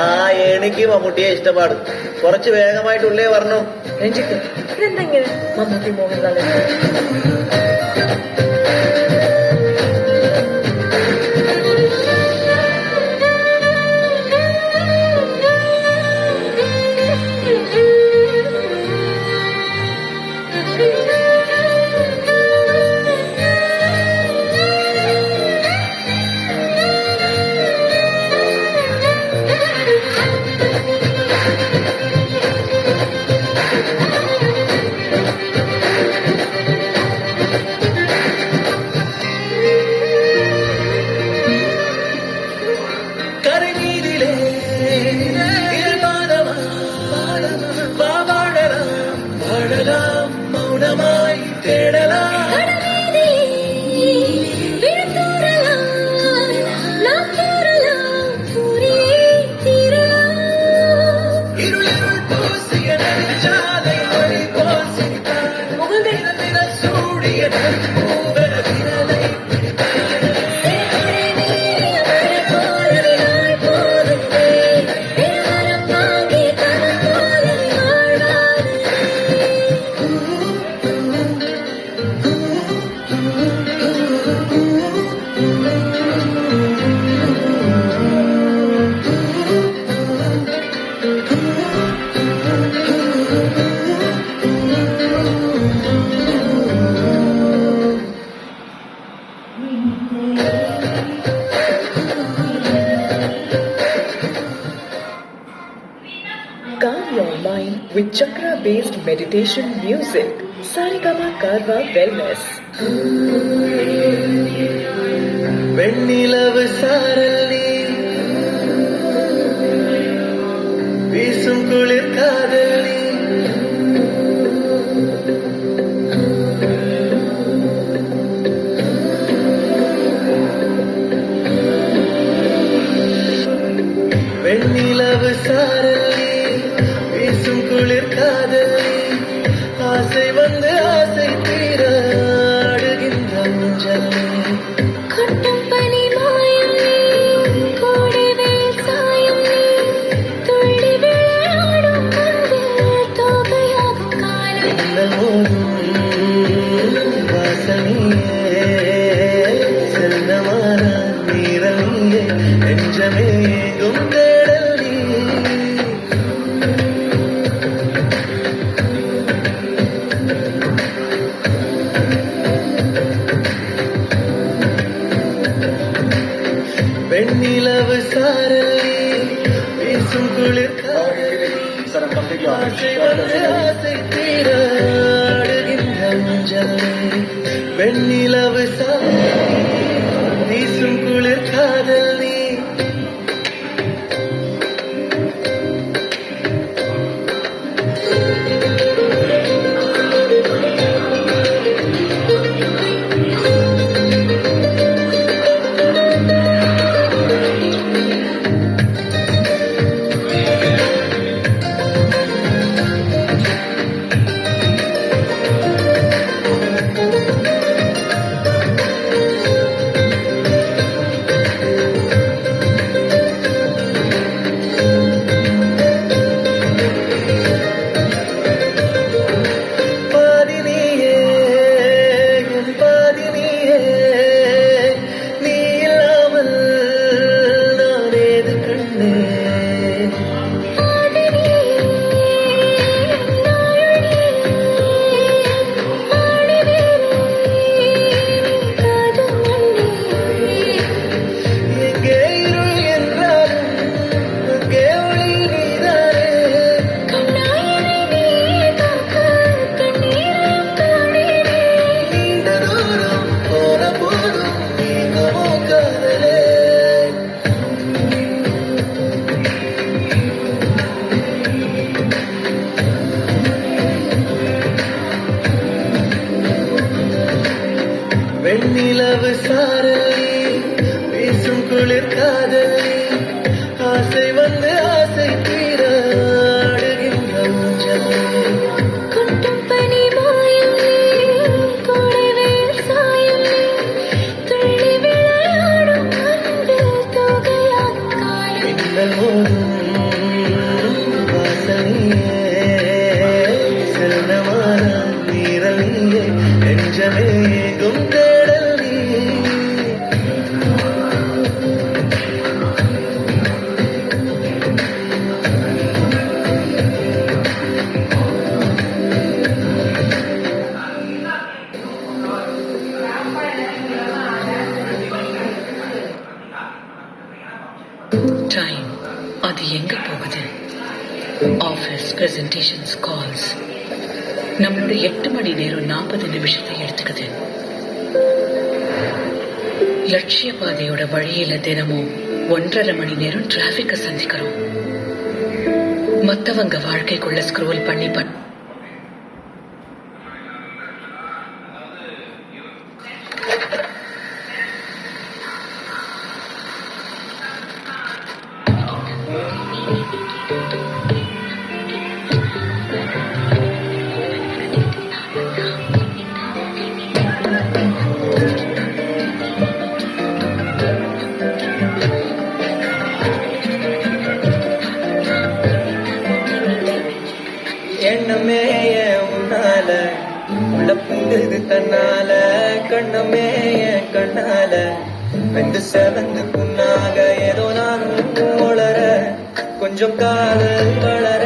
ആ എനിക്ക് മമ്മൂട്ടിയെ ഇഷ്ടപാടും. കുറച്ച് വേഗമായിട്ടുള്ളേ പറഞ്ഞു. രഞ്ജിത്ത്, ഇതെന്തെങ്കിലും മമ്മൂട്ടി മോഹൻലാൽ மௌனமாய் தேடலாம். Calm your mind with chakra-based meditation music. Sarigama Karwa Wellness. வெண்ணிலவு சாரல்லி வீசும் குளிர் காதலி வெண்ணிலவு சாரல்லி வீசும் குளிர் காதலி ஆசை வந்து ஆசை தீர ஆடுகின்ற ஊஞ்சல் கொட்டும் பனி மாயம் கோடைவேல் சாயம் துள்ளி விளையாடும் மந்தில் தோகையாகும் காலம் வாசனியே செல்லமான நீரணியே நெஞ்சமேகும் தேடல் நீ. வெண்ணிலவு சாரல்லி வீசும் குளிர் காதலி ஆசை வந்து ஆசை தீர ஆடுகின்ற ஊஞ்சல். வெண்ணிலவு சாரல்லி வீசும் குளிர் காதலி சரணமான நீரல் நீயே நெஞ்சமே எங்கும் தேடல் நீ டைம் அது எங்க போகுது? ஆஃபீஸ் பிரசன்டேஷன்ஸ் கால்ஸ் நம்மளோட 8 மணி நேரம் 40 நிமிஷத்தை எடுத்துக்குது. லட்சிய பாதையோட வழியில தினமும் 1.5 மணி நேரம் டிராபிக்க சந்திக்கிறோம். மத்தவங்க வாழ்க்கைக்குள்ள ஸ்க்ரோல் பண்ணி எண்ணமே உன்னால உள்ள புங்குது தன்னால கண்ணமே என் கண்ணால வெந்து செவந்து புண்ணாக ஏதோ நானும் வளர கொஞ்சம் காதல் வளர